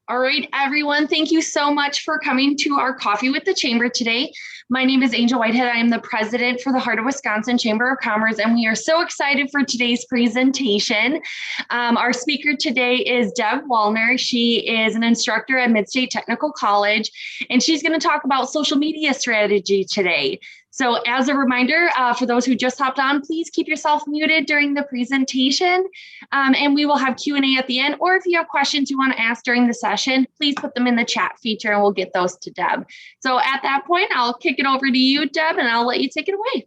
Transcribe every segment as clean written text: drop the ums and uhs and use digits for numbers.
All right, everyone, thank you so much for coming to our Coffee with the Chamber today. My name is Angel Whitehead. I am the president for the Heart of Wisconsin Chamber of Commerce, and we are so excited for today's presentation. Our speaker today is Deb Wallner. She is an instructor at Midstate Technical College, and she's going to talk about social media strategy today. So as a reminder, for those who just hopped on, please keep yourself muted during the presentation, and we will have Q&A at the end. Or if you have questions you want to ask during the session, please put them in the chat feature and we'll get those to Deb. So at that point, I'll kick it over to you, Deb, and I'll let you take it away.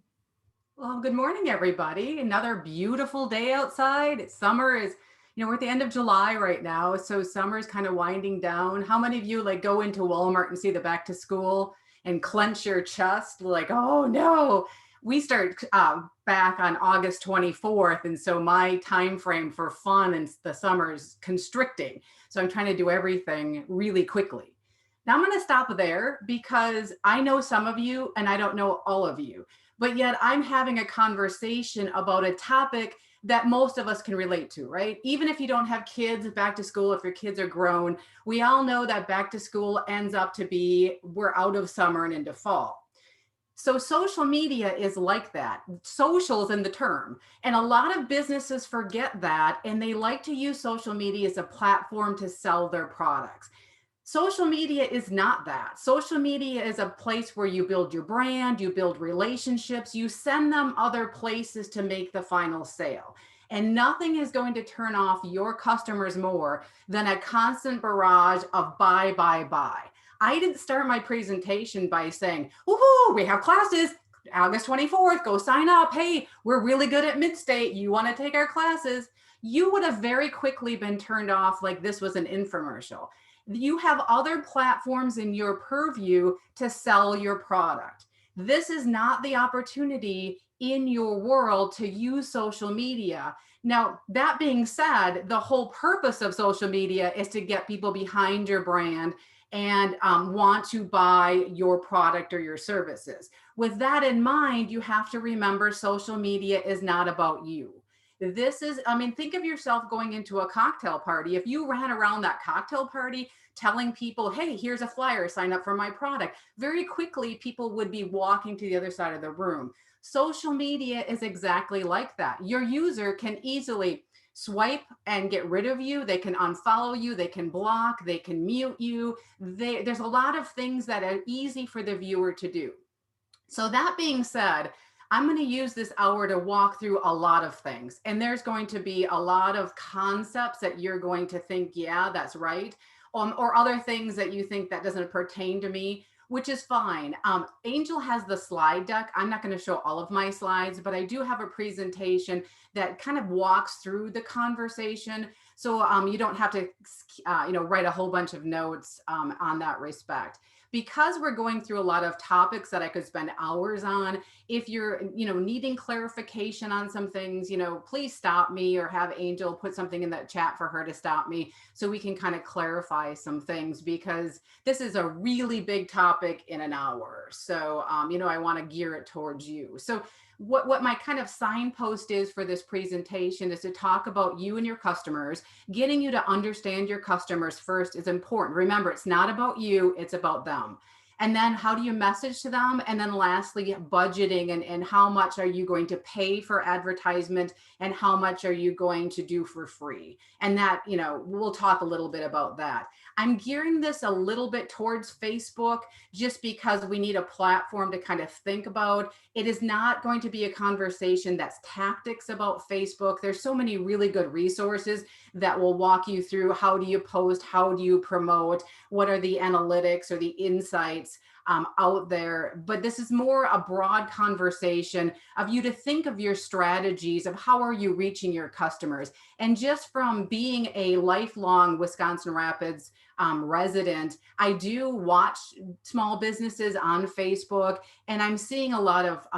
Well, good morning, everybody. Another beautiful day outside. Summer is, we're at the end of July right now, so summer is kind of winding down. How many of you go into Walmart and see the back to school and clench your chest like, oh no? We start back on August 24th, and so my time frame for fun and the summer is constricting. So I'm trying to do everything really quickly. Now I'm going to stop there because I know some of you and I don't know all of you. But yet I'm having a conversation about a topic that most of us can relate to, right? Even if you don't have kids back to school, if your kids are grown, we all know that back to school ends up to be, we're out of summer and into fall. So social media is like that. Social is in the term. And a lot of businesses forget that, and they like to use social media as a platform to sell their products. Social media is not that. Social media is a place where you build your brand, you build relationships, you send them other places to make the final sale. And nothing is going to turn off your customers more than a constant barrage of buy, buy, buy. I didn't start my presentation by saying, woohoo, we have classes, August 24th, go sign up. Hey, we're really good at Midstate. You want to take our classes? You would have very quickly been turned off like this was an infomercial. You have other platforms in your purview to sell your product. This is not the opportunity in your world to use social media. Now, that being said, the whole purpose of social media is to get people behind your brand and want to buy your product or your services. With that in mind, you have to remember social media is not about you. This is, think of yourself going into a cocktail party. If you ran around that cocktail party telling people, hey, here's a flyer, sign up for my product, very quickly people would be walking to the other side of the room. Social media is exactly like that. Your user can easily swipe and get rid of you. They can unfollow you, they can block, they can mute you. There's a lot of things that are easy for the viewer to do. So that being said, I'm going to use this hour to walk through a lot of things. And there's going to be a lot of concepts that you're going to think, yeah, that's right. Or other things that you think that doesn't pertain to me, which is fine. Angel has the slide deck. I'm not going to show all of my slides, but I do have a presentation that kind of walks through the conversation. So you don't have to, write a whole bunch of notes on that respect. Because we're going through a lot of topics that I could spend hours on, if you're, needing clarification on some things, please stop me or have Angel put something in that chat for her to stop me so we can kind of clarify some things, because this is a really big topic in an hour. So, I want to gear it towards you. So what my kind of signpost is for this presentation is to talk about you and your customers. Getting you to understand your customers first is important. Remember, it's not about you, it's about them. And then how do you message to them? And then lastly, budgeting and how much are you going to pay for advertisement and how much are you going to do for free? And that, we'll talk a little bit about that. I'm gearing this a little bit towards Facebook just because we need a platform to kind of think about. It is not going to be a conversation that's tactics about Facebook. There's so many really good resources that will walk you through how do you post, how do you promote, what are the analytics or the insights out there. But this is more a broad conversation of you to think of your strategies of how are you reaching your customers. And just from being a lifelong Wisconsin Rapids resident, I do watch small businesses on Facebook, and I'm seeing a lot of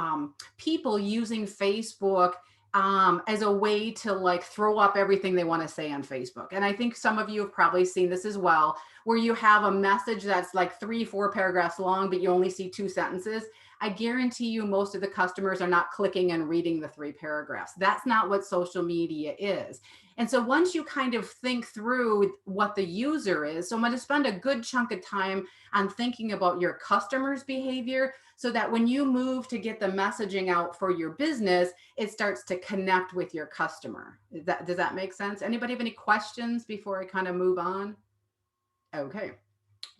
people using Facebook as a way to throw up everything they want to say on Facebook. And I think some of you have probably seen this as well, where you have a message that's 3-4 paragraphs long, but you only see 2 sentences. I guarantee you most of the customers are not clicking and reading the 3 paragraphs. That's not what social media is. And so once you kind of think through what the user is, so I'm going to spend a good chunk of time on thinking about your customer's behavior so that when you move to get the messaging out for your business, it starts to connect with your customer. Does that make sense? Anybody have any questions before I kind of move on? Okay.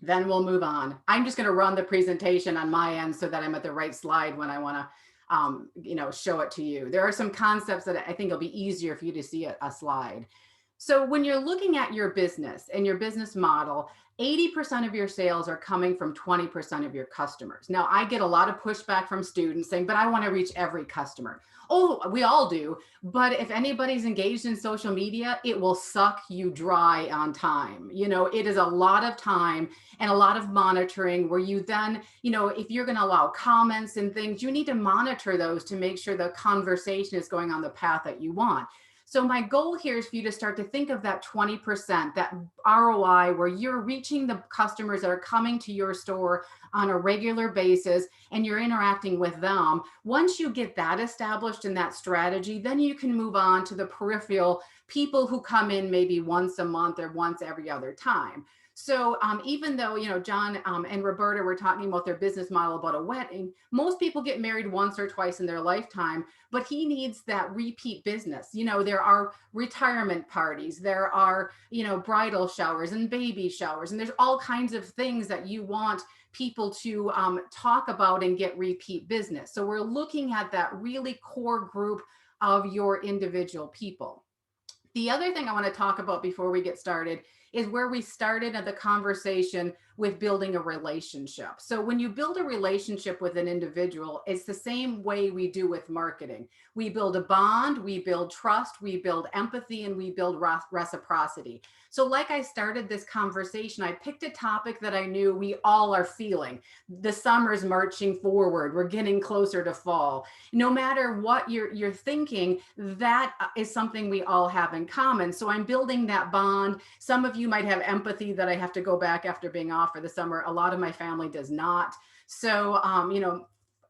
Then we'll move on. I'm just going to run the presentation on my end so that I'm at the right slide when I want to show it to you. There are some concepts that I think it'll be easier for you to see a slide. So when you're looking at your business and your business model, 80% of your sales are coming from 20% of your customers. Now, I get a lot of pushback from students saying, but I want to reach every customer. Oh, we all do. But if anybody's engaged in social media, it will suck you dry on time. It is a lot of time and a lot of monitoring where you then, if you're going to allow comments and things, you need to monitor those to make sure the conversation is going on the path that you want. So my goal here is for you to start to think of that 20%, that ROI, where you're reaching the customers that are coming to your store on a regular basis and you're interacting with them. Once you get that established in that strategy, then you can move on to the peripheral people who come in maybe once a month or once every other time. So even though, John and Roberta were talking about their business model about a wedding, most people get married once or twice in their lifetime, but he needs that repeat business. There are retirement parties, there are, bridal showers and baby showers, and there's all kinds of things that you want people to talk about and get repeat business. So we're looking at that really core group of your individual people. The other thing I want to talk about before we get started is where we started at the conversation with building a relationship. So when you build a relationship with an individual, it's the same way we do with marketing. We build a bond, we build trust, we build empathy, and we build reciprocity. So like I started this conversation, I picked a topic that I knew we all are feeling. The summer's marching forward. We're getting closer to fall. No matter what you're thinking, that is something we all have in common. So I'm building that bond. Some of you might have empathy that I have to go back after being off for the summer. A lot of my family does not. So,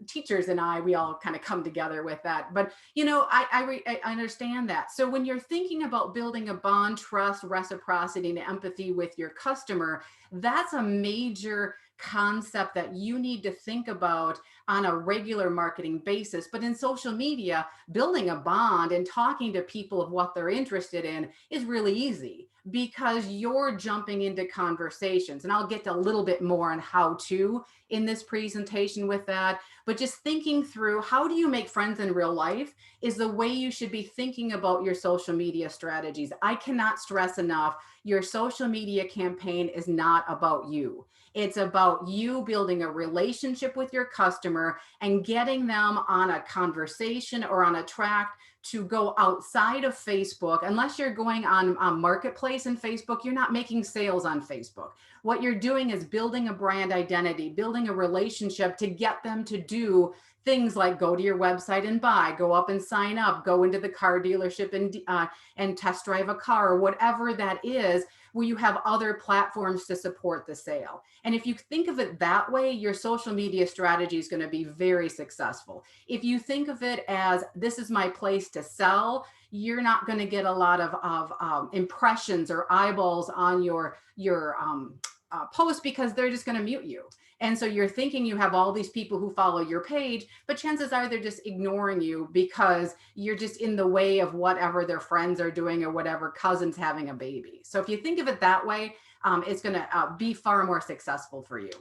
teachers and we all kind of come together with that. But, I understand that. So when you're thinking about building a bond, trust, reciprocity, and empathy with your customer, that's a major concept that you need to think about on a regular marketing basis. But in social media, building a bond and talking to people of what they're interested in is really easy because you're jumping into conversations. And I'll get a little bit more on how to in this presentation with that. But just thinking through how do you make friends in real life is the way you should be thinking about your social media strategies. I cannot stress enough, your social media campaign is not about you. It's about you building a relationship with your customer and getting them on a conversation or on a track to go outside of Facebook. Unless you're going on Marketplace in Facebook, you're not making sales on Facebook. What you're doing is building a brand identity, building a relationship to get them to do things like go to your website and buy, go up and sign up, go into the car dealership and test drive a car, or whatever that is, where you have other platforms to support the sale. And if you think of it that way, your social media strategy is going to be very successful. If you think of it as this is my place to sell, you're not going to get a lot of impressions or eyeballs on your post because they're just going to mute you. And so you're thinking you have all these people who follow your page, but chances are they're just ignoring you because you're just in the way of whatever their friends are doing or whatever cousin's having a baby. So if you think of it that way, it's going to be far more successful for you.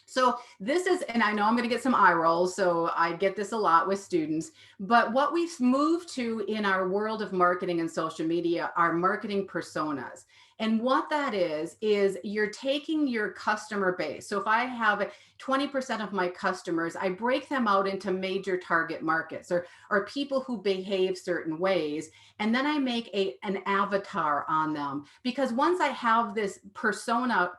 So this is, and I know I'm going to get some eye rolls, so I get this a lot with students, but what we've moved to in our world of marketing and social media are marketing personas. And what that is you're taking your customer base. So if I have 20% of my customers, I break them out into major target markets or people who behave certain ways. And then I make an avatar on them. Because once I have this persona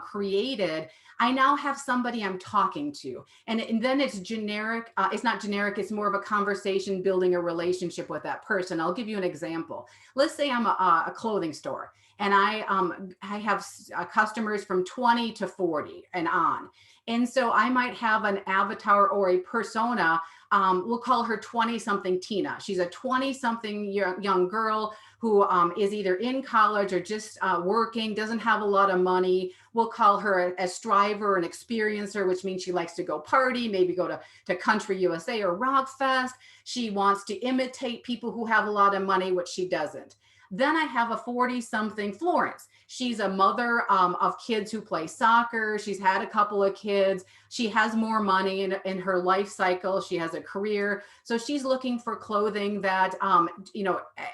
created, I now have somebody I'm talking to. And then it's generic. It's not generic. It's more of a conversation, building a relationship with that person. I'll give you an example. Let's say I'm a clothing store. And and I have customers from 20 to 40 and on. And so I might have an avatar or a persona. We'll call her 20-something Tina. She's a 20-something young girl who is either in college or just working, doesn't have a lot of money. We'll call her a striver, an experiencer, which means she likes to go party, maybe go to Country USA or Rock Fest. She wants to imitate people who have a lot of money, which she doesn't. Then I have a 40-something Florence. She's a mother of kids who play soccer. She's had a couple of kids. She has more money in her life cycle. She has a career. So she's looking for clothing that,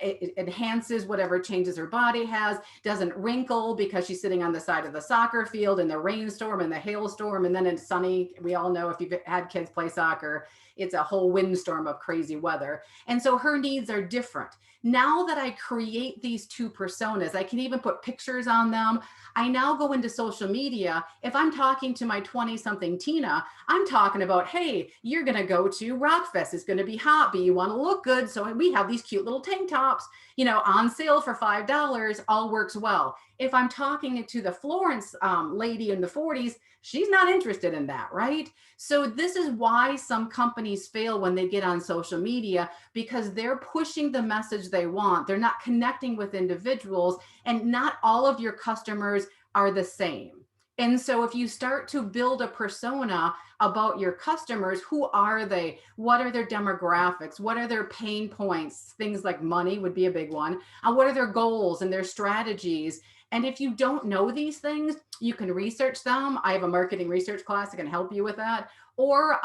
it enhances whatever changes her body has, doesn't wrinkle because she's sitting on the side of the soccer field in the rainstorm and the hailstorm. And then it's sunny. We all know if you've had kids play soccer, it's a whole windstorm of crazy weather. And so her needs are different. Now that I create these two personas, I can even put pictures on them. I now go into social media. If I'm talking to my 20-something Tina, I'm talking about, hey, you're going to go to Rockfest. It's going to be hot, but you want to look good. So we have these cute little tank tops, on sale for $5, all works well. If I'm talking to the Florence lady in the 40s, she's not interested in that, right? So this is why some companies fail when they get on social media, because they're pushing the message they want. They're not connecting with individuals, and not all of your customers are the same. And so if you start to build a persona about your customers, who are they? What are their demographics? What are their pain points? Things like money would be a big one. What are their goals and their strategies? And if you don't know these things, you can research them. I have a marketing research class that can help you with that. Or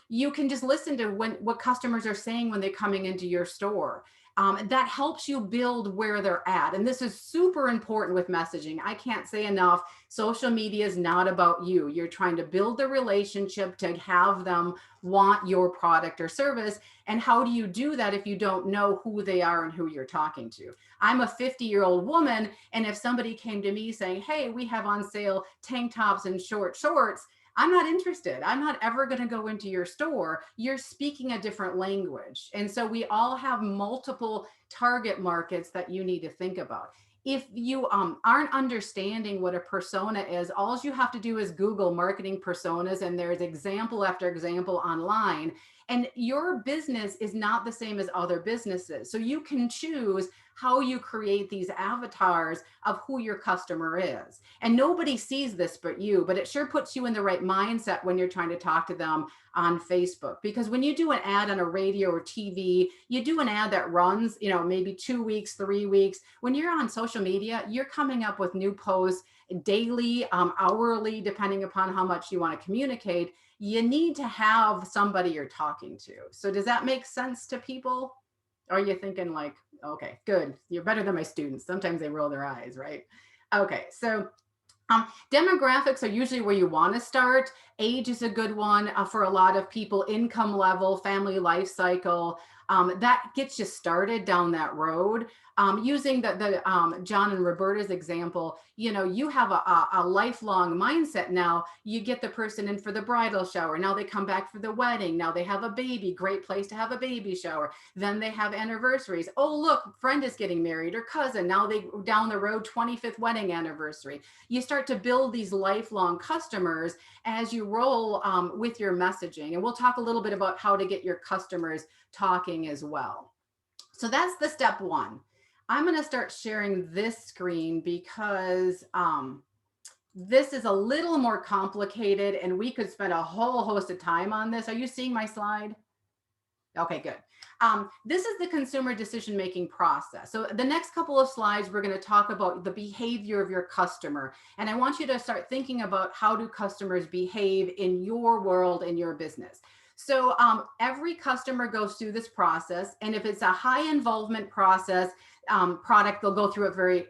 you can just listen to what customers are saying when they're coming into your store. That helps you build where they're at. And this is super important with messaging. I can't say enough. Social media is not about you. You're trying to build a relationship to have them want your product or service. And how do you do that if you don't know who they are and who you're talking to? I'm a 50-year-old woman. And if somebody came to me saying, hey, we have on sale tank tops and short shorts, I'm not interested. I'm not ever going to go into your store. You're speaking a different language. And so we all have multiple target markets that you need to think about. If you aren't understanding what a persona is, all you have to do is Google marketing personas, and there's example after example online. And your business is not the same as other businesses. So you can choose how you create these avatars of who your customer is. And nobody sees this but you, but it sure puts you in the right mindset when you're trying to talk to them on Facebook. Because when you do an ad on a radio or TV, you do an ad that runs, maybe 2 weeks, 3 weeks. When you're on social media, you're coming up with new posts daily, hourly, depending upon how much you want to communicate. You need to have somebody you're talking to. So does that make sense to people? Or are you thinking like, okay, good, you're better than my students. Sometimes they roll their eyes, right? Okay, so demographics are usually where you want to start. Age is a good one for a lot of people. Income level, family life cycle, that gets you started down that road. Using the John and Roberta's example, you have a lifelong mindset. Now you get the person in for the bridal shower. Now they come back for the wedding. Now they have a baby. Great place to have a baby shower. Then they have anniversaries. Oh, look, friend is getting married, or cousin. Now they down the road, 25th wedding anniversary. You start to build these lifelong customers as you roll with your messaging. And we'll talk a little bit about how to get your customers talking as well. So that's the step one. I'm going to start sharing this screen because this is a little more complicated, and we could spend a whole host of time on this. Are you seeing my slide? Okay, good. This is the consumer decision-making process. So the next couple of slides, we're going to talk about the behavior of your customer. And I want you to start thinking about how do customers behave in your world, in your business. So every customer goes through this process. And if it's a high involvement process, product, they'll go through it very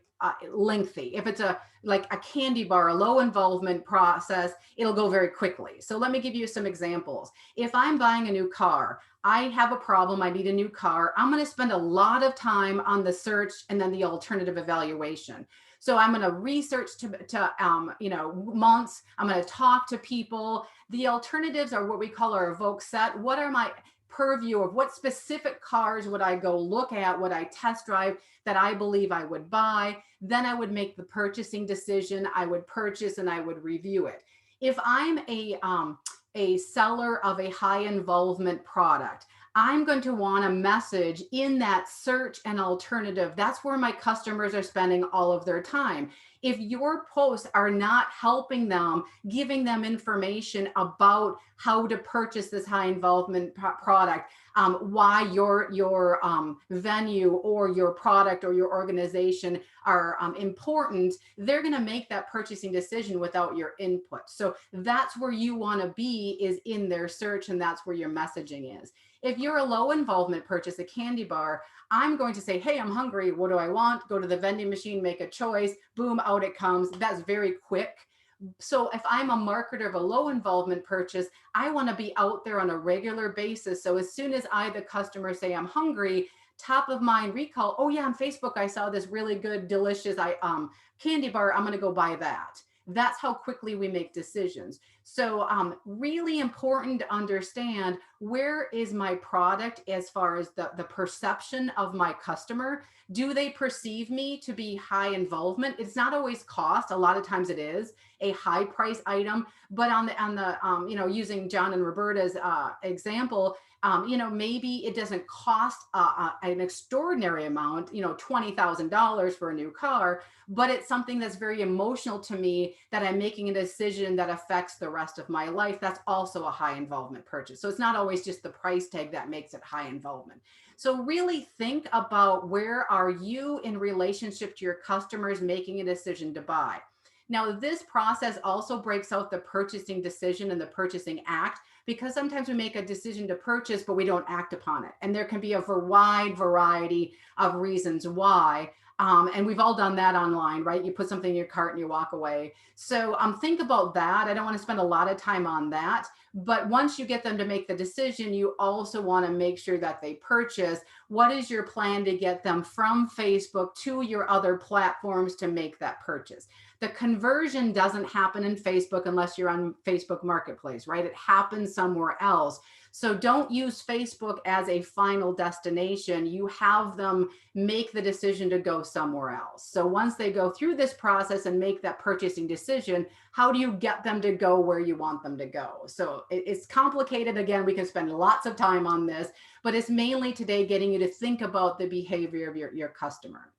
lengthy. If it's like a candy bar, a low involvement process, it'll go very quickly. So let me give you some examples. If I'm buying a new car, I have a problem, I need a new car, I'm going to spend a lot of time on the search and then the alternative evaluation. So I'm going to research months. I'm going to talk to people. The alternatives are what we call our evoke set. What are my purview of what specific cars would I go look at, would I test drive that I believe I would buy. Then I would make the purchasing decision. I would purchase and I would review it. If I'm a seller of a high involvement product, I'm going to want a message in that search and alternative. That's where my customers are spending all of their time. If your posts are not helping them, giving them information about how to purchase this high involvement product, why your venue or your product or your organization are important, they're going to make that purchasing decision without your input. So that's where you want to be, is in their search, and that's where your messaging is. If you're a low involvement purchase, a candy bar, I'm going to say, hey, I'm hungry. What do I want? Go to the vending machine, make a choice, boom, out it comes. That's very quick. So if I'm a marketer of a low involvement purchase, I want to be out there on a regular basis. So as soon as the customer say I'm hungry, top of mind recall, oh yeah, on Facebook, I saw this really good, delicious candy bar. I'm going to go buy that. That's how quickly we make decisions. So really important to understand, where is my product as far as the perception of my customer? Do they perceive me to be high involvement? It's not always cost. A lot of times it is a high price item, but on the using John and Roberta's example, maybe it doesn't cost an extraordinary amount, $20,000 for a new car, but it's something that's very emotional to me, that I'm making a decision that affects the rest of my life. That's also a high involvement purchase. So it's not always just the price tag that makes it high involvement. So really think about, where are you in relationship to your customers making a decision to buy? Now, this process also breaks out the purchasing decision and the purchasing act, because sometimes we make a decision to purchase, but we don't act upon it. And there can be a wide variety of reasons why. And we've all done that online, right? You put something in your cart and you walk away. So think about that. I don't want to spend a lot of time on that. But once you get them to make the decision, you also want to make sure that they purchase. What is your plan to get them from Facebook to your other platforms to make that purchase? The conversion doesn't happen in Facebook unless you're on Facebook Marketplace, right? It happens somewhere else. So don't use Facebook as a final destination. You have them make the decision to go somewhere else. So once they go through this process and make that purchasing decision, how do you get them to go where you want them to go? So it's complicated. Again, we can spend lots of time on this, but it's mainly today getting you to think about the behavior of your customer.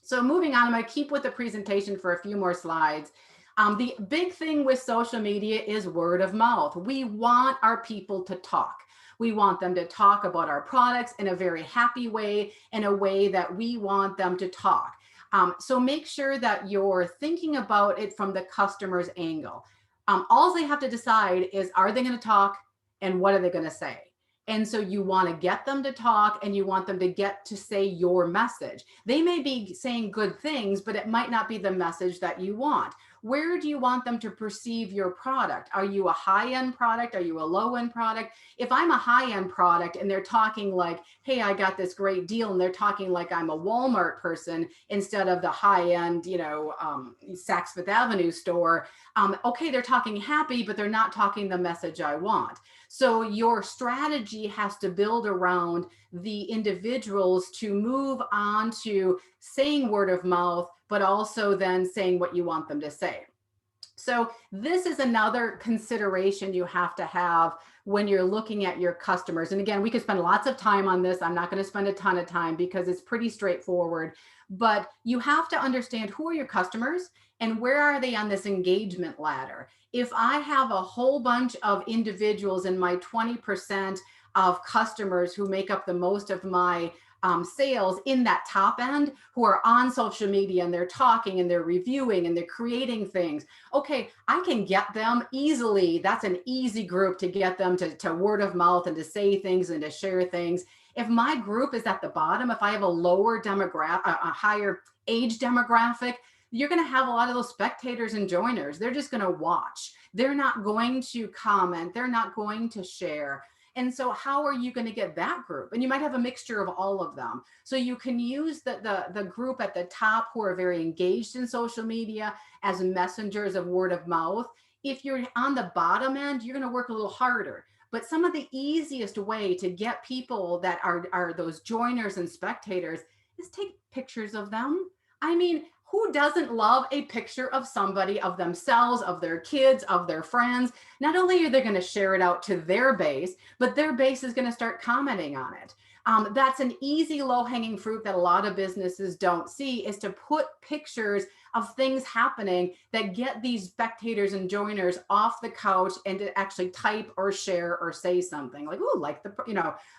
So moving on, I'm going to keep with the presentation for a few more slides. The big thing with social media is word of mouth. We want our people to talk. We want them to talk about our products in a very happy way, in a way that we want them to talk. So make sure that you're thinking about it from the customer's angle. All they have to decide is, are they going to talk, and what are they going to say? And so you want to get them to talk, and you want them to get to say your message. They may be saying good things, but it might not be the message that you want. Where do you want them to perceive your product? Are you a high-end product? Are you a low-end product? If I'm a high-end product and they're talking like, hey, I got this great deal, and they're talking like I'm a Walmart person instead of the high-end, Saks Fifth Avenue store, okay, they're talking happy, but they're not talking the message I want. So your strategy has to build around the individuals to move on to saying word of mouth, but also then saying what you want them to say. So this is another consideration you have to have when you're looking at your customers. And again, we could spend lots of time on this. I'm not going to spend a ton of time because it's pretty straightforward, but you have to understand, who are your customers and where are they on this engagement ladder? If I have a whole bunch of individuals in my 20% of customers who make up the most of my sales in that top end, who are on social media and they're talking and they're reviewing and they're creating things, okay, I can get them easily. That's an easy group to get them to word of mouth and to say things and to share things. If my group is at the bottom, if I have a lower demographic, a higher age demographic, you're going to have a lot of those spectators and joiners. They're just going to watch. They're not going to comment. They're not going to share. And so how are you going to get that group? And you might have a mixture of all of them. So you can use the group at the top who are very engaged in social media as messengers of word of mouth. If you're on the bottom end, you're going to work a little harder. But some of the easiest way to get people that are those joiners and spectators is take pictures of them. I mean, who doesn't love a picture of somebody, of themselves, of their kids, of their friends? Not only are they going to share it out to their base, but their base is going to start commenting on it. That's an easy low-hanging fruit that a lot of businesses don't see, is to put pictures of things happening that get these spectators and joiners off the couch and to actually type or share or say something like, oh, like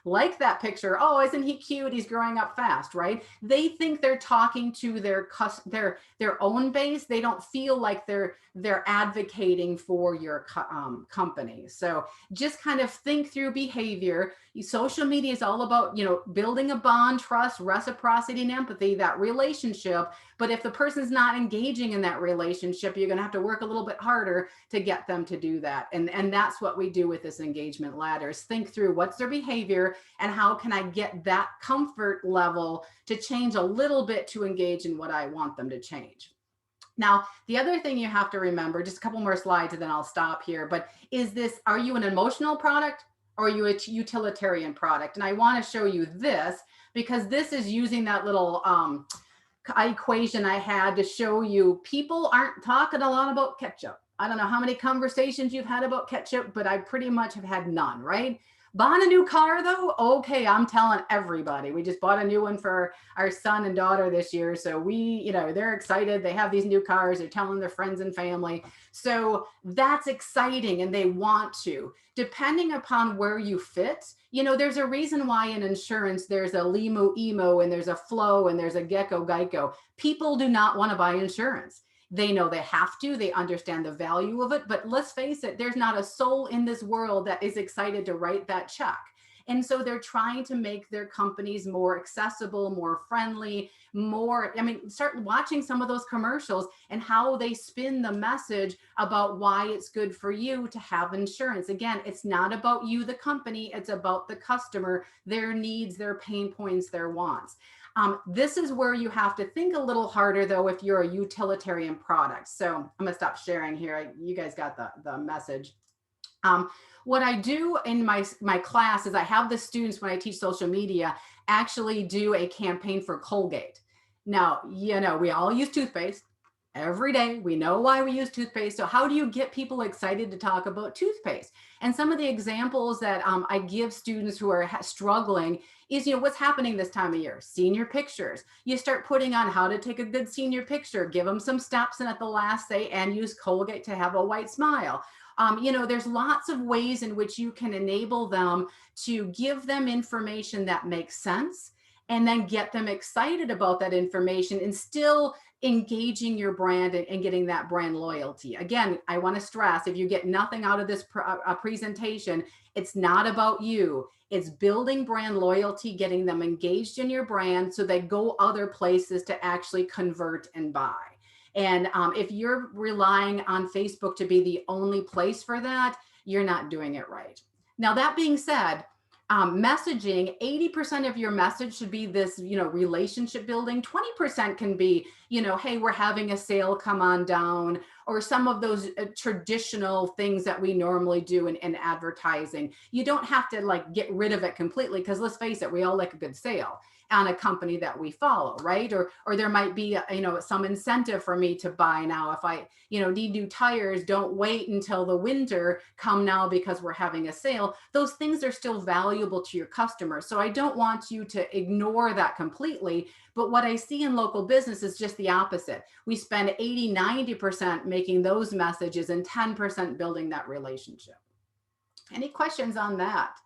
like that picture. Oh, isn't he cute? He's growing up fast, right? They think they're talking to their own base. They don't feel like they're advocating for your company. So just kind of think through behavior. Social media is all about, building a bond, trust, reciprocity, and empathy, that relationship. But if the person's not engaging in that relationship, you're going to have to work a little bit harder to get them to do that. And that's what we do with this engagement ladder, is think through what's their behavior and how can I get that comfort level to change a little bit to engage in what I want them to change. Now, the other thing you have to remember, just a couple more slides and then I'll stop here, but is this, are you an emotional product or are you a utilitarian product? And I want to show you this because this is using that little equation I had to show you people aren't talking a lot about ketchup. I don't know how many conversations you've had about ketchup, but I pretty much have had none, right? Bought a new car though? Okay, I'm telling everybody. We just bought a new one for our son and daughter this year. So they're excited. They have these new cars. They're telling their friends and family. So that's exciting and they want to. Depending upon where you fit, there's a reason why in insurance there's a Limu Emo and there's a Flow and there's a Gecko Geico. People do not want to buy insurance. They know they have to, they understand the value of it, but let's face it, there's not a soul in this world that is excited to write that check. And so they're trying to make their companies more accessible, more friendly, start watching some of those commercials and how they spin the message about why it's good for you to have insurance. Again, it's not about you, the company, it's about the customer, their needs, their pain points, their wants. This is where you have to think a little harder though if you're a utilitarian product. So I'm gonna stop sharing here. You guys got the message. What I do in my class is I have the students, when I teach social media, actually do a campaign for Colgate. Now, we all use toothpaste every day. We know why we use toothpaste. So how do you get people excited to talk about toothpaste? And some of the examples that I give students who are struggling is, what's happening this time of year? Senior pictures. You start putting on how to take a good senior picture, give them some steps, and at the last say, and use Colgate to have a white smile. There's lots of ways in which you can enable them to give them information that makes sense and then get them excited about that information and still engaging your brand and getting that brand loyalty. Again, I want to stress, if you get nothing out of this presentation, it's not about you. It's building brand loyalty, getting them engaged in your brand so they go other places to actually convert and buy. And if you're relying on Facebook to be the only place for that, you're not doing it right. Now, that being said, messaging, 80% of your message should be this, relationship building. 20% can be, hey, we're having a sale, come on down, or some of those traditional things that we normally do in advertising. You don't have to get rid of it completely, because let's face it, we all like a good sale on a company that we follow, right? Or there might be, some incentive for me to buy now. If I, need new tires, don't wait until the winter, come now because we're having a sale. Those things are still valuable to your customers. So I don't want you to ignore that completely. But what I see in local business is just the opposite. We spend 80, 90% making those messages and 10% building that relationship. Any questions on that?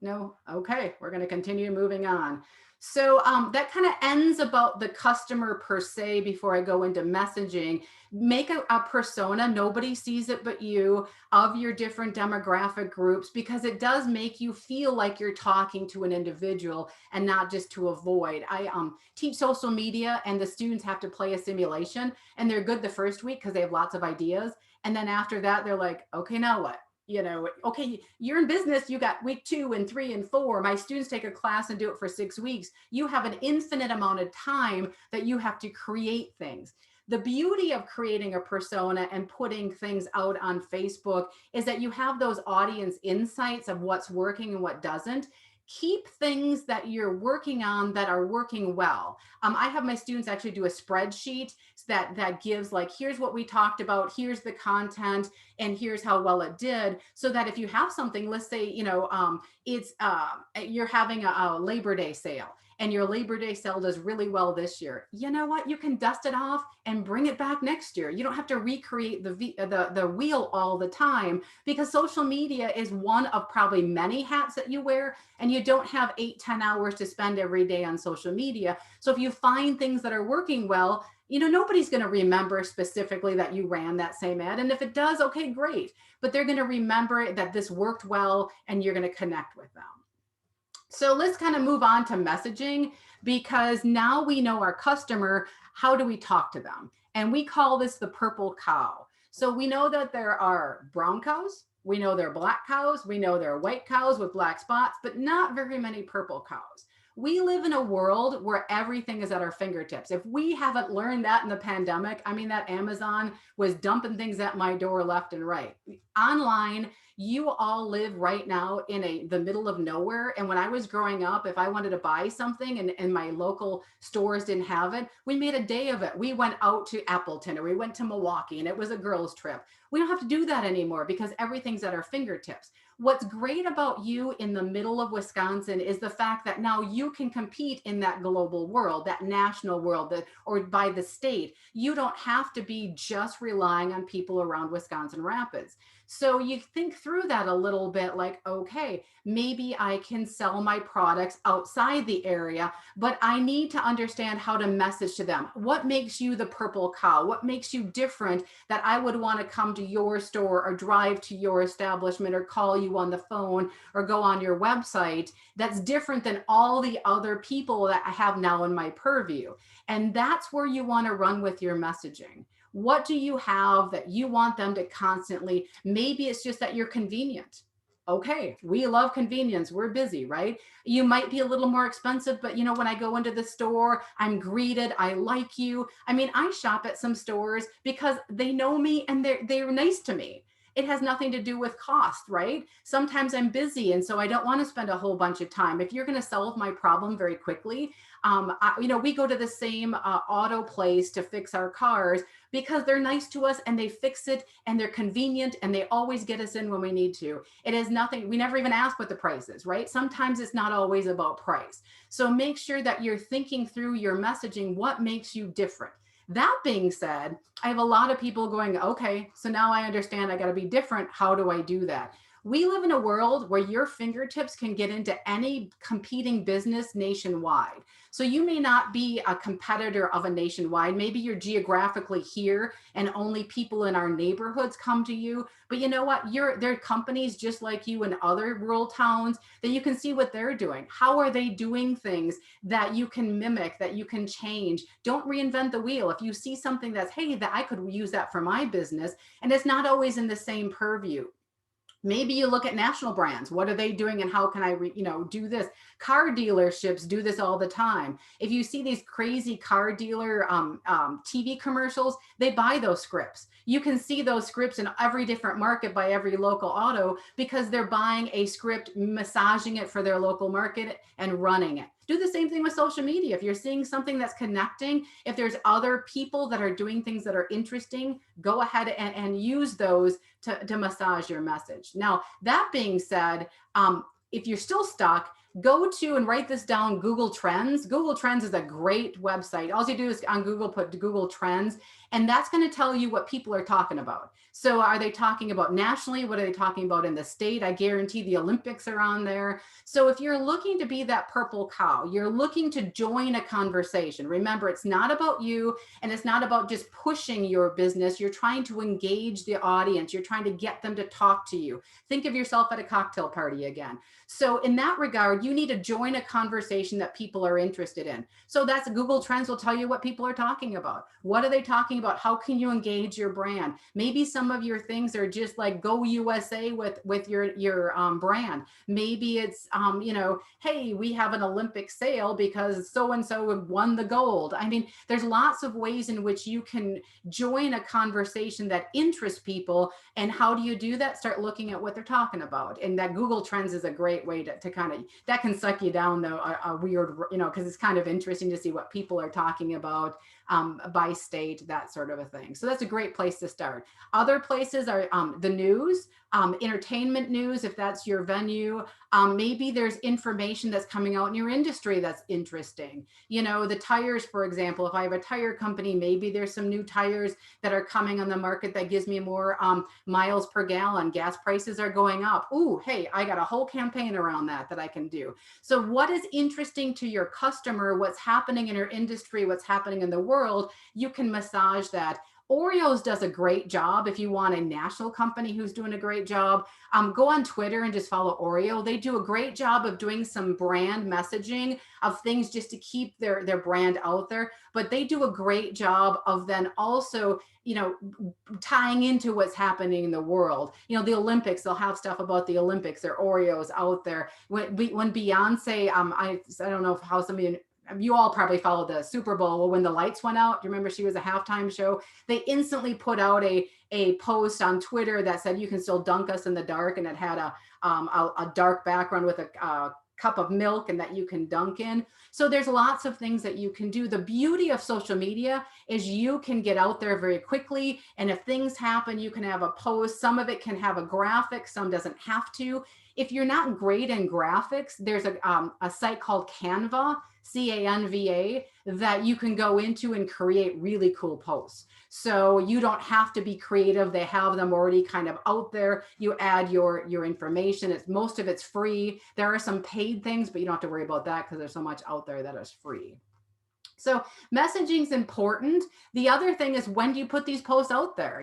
No? Okay, we're going to continue moving on. So that kind of ends about the customer per se. Before I go into messaging, make a persona, nobody sees it but you, of your different demographic groups, because it does make you feel like you're talking to an individual and not just to avoid. I teach social media, and the students have to play a simulation, and they're good the first week because they have lots of ideas. And then after that, they're like, okay, now what? Okay, you're in business, you got week 2 and 3 and 4. My students take a class and do it for 6 weeks. You have an infinite amount of time that you have to create things. The beauty of creating a persona and putting things out on Facebook is that you have those audience insights of what's working and what doesn't. Keep things that you're working on that are working well. I have my students actually do a spreadsheet that gives, like, here's what we talked about, here's the content, and here's how well it did. So that if you have something, let's say, it's you're having a Labor Day sale, and your Labor Day sale does really well this year, you know what? You can dust it off and bring it back next year. You don't have to recreate the wheel all the time, because social media is one of probably many hats that you wear, and you don't have 8-10 hours to spend every day on social media. So if you find things that are working well, nobody's going to remember specifically that you ran that same ad. And if it does, okay, great. But they're going to remember that this worked well, and you're going to connect with them. So let's kind of move on to messaging, because now we know our customer. How do we talk to them? And we call this the purple cow. So we know that there are brown cows, we know there are black cows, we know there are white cows with black spots, but not very many purple cows. We live in a world where everything is at our fingertips. If we haven't learned that in the pandemic, I mean, that Amazon was dumping things at my door left and right. Online, you all live right now in the middle of nowhere. And when I was growing up, if I wanted to buy something and my local stores didn't have it, we made a day of it. We went out to Appleton, or we went to Milwaukee, and it was a girls' trip. We don't have to do that anymore because everything's at our fingertips. What's great about you in the middle of Wisconsin is the fact that now you can compete in that global world, that national world, or by the state. You don't have to be just relying on people around Wisconsin Rapids. So you think through that a little bit, like, okay, maybe I can sell my products outside the area, but I need to understand how to message to them. What makes you the purple cow? What makes you different that I would want to come to your store or drive to your establishment or call you on the phone or go on your website that's different than all the other people that I have now in my purview? And that's where you want to run with your messaging. What do you have that you want them to constantly? Maybe it's just that you're convenient. Okay, we love convenience. We're busy, right? You might be a little more expensive, but when I go into the store, I'm greeted. I like you. I mean, I shop at some stores because they know me and they're nice to me. It has nothing to do with cost, right? Sometimes I'm busy, and so I don't want to spend a whole bunch of time. If you're going to solve my problem very quickly, we go to the same auto place to fix our cars because they're nice to us and they fix it and they're convenient and they always get us in when we need to. It is nothing. We never even ask what the price is, right? Sometimes it's not always about price. So make sure that you're thinking through your messaging. What makes you different? That being said, I have a lot of people going, okay, so now I understand I got to be different. How do I do that? We live in a world where your fingertips can get into any competing business nationwide. So you may not be a competitor of a nationwide. Maybe you're geographically here and only people in our neighborhoods come to you. But you know what? There are companies just like you in other rural towns that you can see what they're doing. How are they doing things that you can mimic, that you can change? Don't reinvent the wheel. If you see something that's, hey, that I could use that for my business, and it's not always in the same purview. Maybe you look at national brands. What are they doing and how can I, do this? Car dealerships do this all the time. If you see these crazy car dealer TV commercials, they buy those scripts. You can see those scripts in every different market by every local auto because they're buying a script, massaging it for their local market and running it. Do the same thing with social media. If you're seeing something that's connecting, if there's other people that are doing things that are interesting, go ahead and use those to massage your message. Now, that being said, if you're still stuck, go to and write this down, Google Trends. Google Trends is a great website. All you do is on Google, put Google Trends, and that's going to tell you what people are talking about. So are they talking about nationally? What are they talking about in the state? I guarantee the Olympics are on there. So if you're looking to be that purple cow, you're looking to join a conversation. Remember, it's not about you and it's not about just pushing your business. You're trying to engage the audience. You're trying to get them to talk to you. Think of yourself at a cocktail party again. So in that regard, you need to join a conversation that people are interested in. So that's Google Trends will tell you what people are talking about. What are they talking about how can you engage your brand. Maybe some of your things are just like go USA with your brand. Maybe it's hey, we have an Olympic sale because so and so won the gold. I mean, there's lots of ways in which you can join a conversation that interests people. And how do you do that? Start looking at what they're talking about. And that Google Trends is a great way to kind of, that can suck you down though, a weird, because it's kind of interesting to see what people are talking about by state, that sort of a thing. So that's a great place to start. Other places are the news, entertainment news, if that's your venue. Maybe there's information that's coming out in your industry that's interesting. The tires, for example, if I have a tire company, maybe there's some new tires that are coming on the market that gives me more miles per gallon. Gas prices are going up. Ooh, hey, I got a whole campaign around that I can do. So what is interesting to your customer, what's happening in your industry, what's happening in the world, you can massage that. Oreos does a great job. If you want a national company who's doing a great job, go on Twitter and just follow Oreo. They do a great job of doing some brand messaging of things just to keep their brand out there. But they do a great job of then also, tying into what's happening in the world. The Olympics, they'll have stuff about the Olympics. There are Oreos out there. When Beyonce, I don't know how some of you all probably followed the Super Bowl when the lights went out. Do you remember she was a halftime show? They instantly put out a post on Twitter that said, you can still dunk us in the dark. And it had a dark background with a cup of milk and that you can dunk in. So there's lots of things that you can do. The beauty of social media is you can get out there very quickly. And if things happen, you can have a post. Some of it can have a graphic, some doesn't have to. If you're not great in graphics, there's a site called Canva, Canva, that you can go into and create really cool posts. So you don't have to be creative. They have them already kind of out there. You add your information. Most of it's free. There are some paid things, but you don't have to worry about that because there's so much out there that is free. So messaging is important. The other thing is, when do you put these posts out there?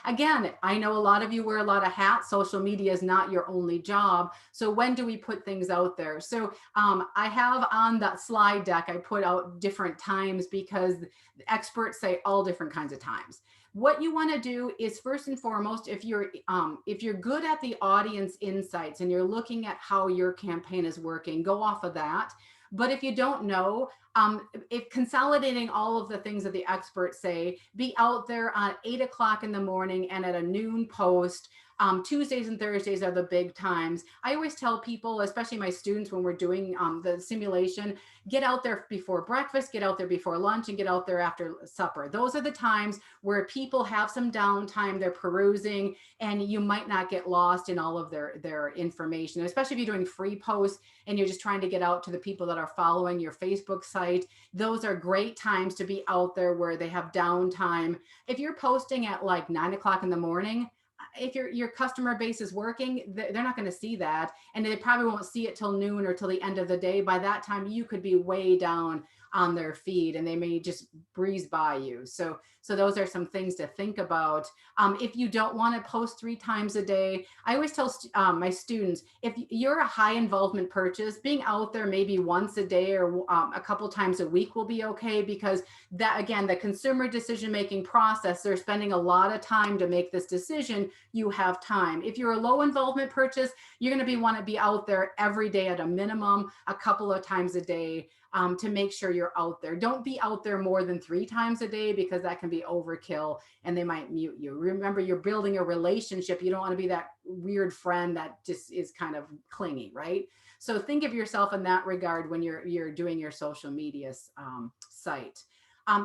Again, I know a lot of you wear a lot of hats. Social media is not your only job. So when do we put things out there? So I have on that slide deck, I put out different times because experts say all different kinds of times. What you want to do is, first and foremost, if you're good at the audience insights and you're looking at how your campaign is working, go off of that. But if you don't know, if consolidating all of the things that the experts say, be out there at 8 o'clock in the morning and at a noon post. Tuesdays and Thursdays are the big times. I always tell people, especially my students, when we're doing the simulation, get out there before breakfast, get out there before lunch, and get out there after supper. Those are the times where people have some downtime, they're perusing, and you might not get lost in all of their information, especially if you're doing free posts and you're just trying to get out to the people that are following your Facebook site. Those are great times to be out there where they have downtime. If you're posting at like 9 o'clock in the morning, if your customer base is working, they're not going to see that. And they probably won't see it till noon or till the end of the day. By that time, you could be way down on their feed and they may just breeze by you. So those are some things to think about. If you don't want to post 3 times a day, I always tell my students, if you're a high involvement purchase, being out there maybe once a day or a couple times a week will be okay, because that, again, the consumer decision-making process, they're spending a lot of time to make this decision. You have time. If you're a low involvement purchase, you're going to want to be out there every day at a minimum, a couple of times a day. To make sure you're out there. Don't be out there more than 3 times a day, because that can be overkill and they might mute you. Remember, you're building a relationship. You don't want to be that weird friend that just is kind of clingy, right? So think of yourself in that regard when you're doing your social media site.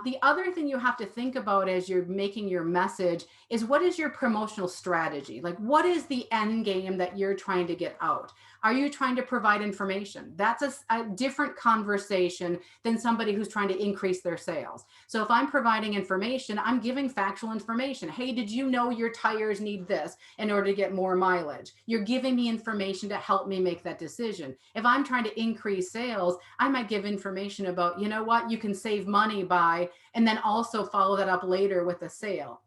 The other thing you have to think about as you're making your message is, what is your promotional strategy? Like, what is the end game that you're trying to get out? Are you trying to provide information? That's a different conversation than somebody who's trying to increase their sales. So if I'm providing information, I'm giving factual information. Hey, did you know your tires need this in order to get more mileage? You're giving me information to help me make that decision. If I'm trying to increase sales, I might give information about, you know what, you can save money by, and then also follow that up later with a sale.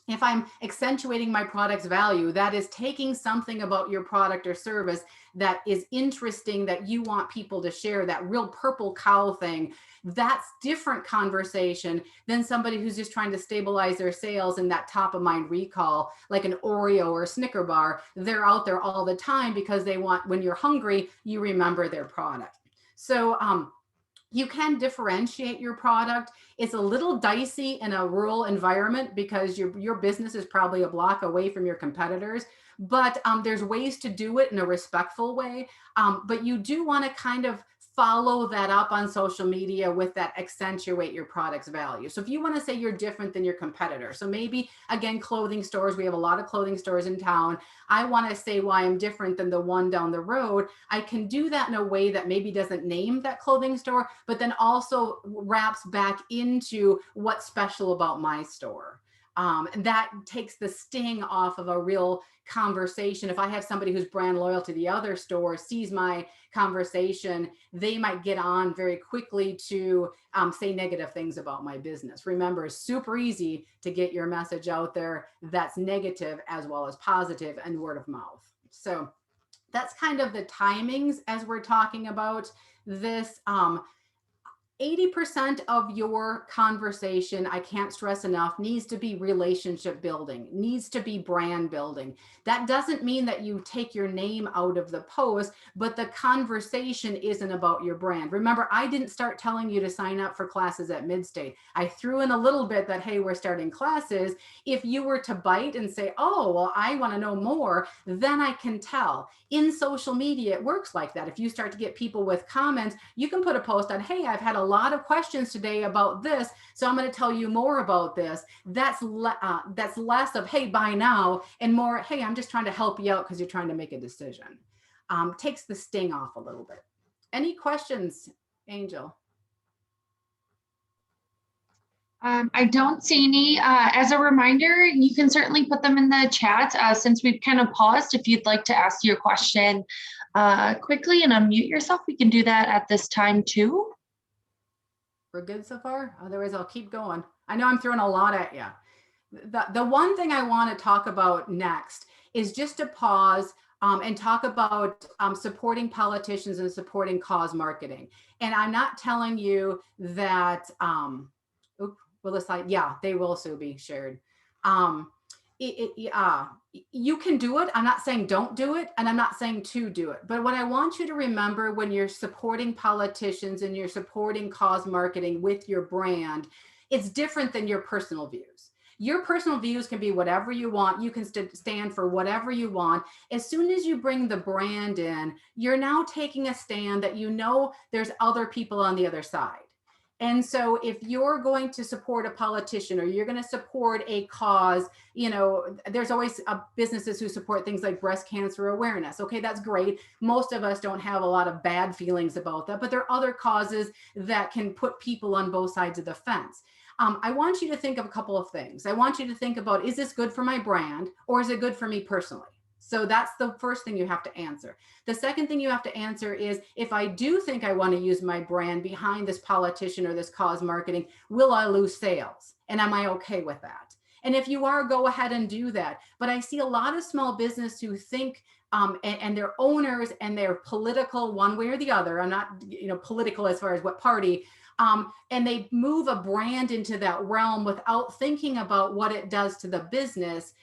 If I'm accentuating my product's value, that is taking something about your product or service that is interesting that you want people to share, that real purple cow thing. That's different conversation than somebody who's just trying to stabilize their sales in that top of mind recall, like an Oreo or a Snicker bar. They're out there all the time because they want, when you're hungry, you remember their product. So you can differentiate your product. It's a little dicey in a rural environment because your business is probably a block away from your competitors, but there's ways to do it in a respectful way. But you do want to kind of follow that up on social media with that accentuate your product's value. So if you want to say you're different than your competitor, so maybe again, clothing stores, we have a lot of clothing stores in town. I want to say why I'm different than the one down the road. I can do that in a way that maybe doesn't name that clothing store, but then also wraps back into what's special about my store. And that takes the sting off of a real conversation. If I have somebody who's brand loyal to the other store, sees my conversation, they might get on very quickly to say negative things about my business. Remember, it's super easy to get your message out there that's negative as well as positive, and word of mouth. So that's kind of the timings as we're talking about this. 80% of your conversation, I can't stress enough, needs to be relationship building, needs to be brand building. That doesn't mean that you take your name out of the post, but the conversation isn't about your brand. Remember, I didn't start telling you to sign up for classes at Midstate. I threw in a little bit that, hey, we're starting classes. If you were to bite and say, oh, well, I want to know more, then I can tell. In social media, it works like that. If you start to get people with comments, you can put a post on, hey, I've had a lot of questions today about this, so I'm going to tell you more about this. That's less of, hey, buy now, and more, hey, I'm just trying to help you out because you're trying to make a decision. Takes the sting off a little bit. Any questions, Angel? I don't see any. As a reminder, you can certainly put them in the chat since we've kind of paused. If you'd like to ask your question quickly and unmute yourself, we can do that at this time too. We're good so far? Otherwise, I'll keep going. I know I'm throwing a lot at you. The one thing I want to talk about next is just to pause and talk about supporting politicians and supporting cause marketing. And I'm not telling you that, will the slide? Yeah, they will so be shared. You can do it. I'm not saying don't do it, and I'm not saying to do it. But what I want you to remember when you're supporting politicians and you're supporting cause marketing with your brand, it's different than your personal views. Your personal views can be whatever you want. You can stand for whatever you want. As soon as you bring the brand in, you're now taking a stand that you know there's other people on the other side. And so if you're going to support a politician or you're going to support a cause, you know, there's always businesses who support things like breast cancer awareness. Okay, that's great. Most of us don't have a lot of bad feelings about that, but there are other causes that can put people on both sides of the fence. I want you to think of a couple of things. I want you to think about, is this good for my brand or is it good for me personally? So that's the first thing you have to answer. The second thing you have to answer is, if I do think I want to use my brand behind this politician or this cause marketing, will I lose sales? And am I okay with that? And if you are, go ahead and do that. But I see a lot of small business who think, and their owners and they're political one way or the other. I'm not, political as far as what party, and they move a brand into that realm without thinking about what it does to the business.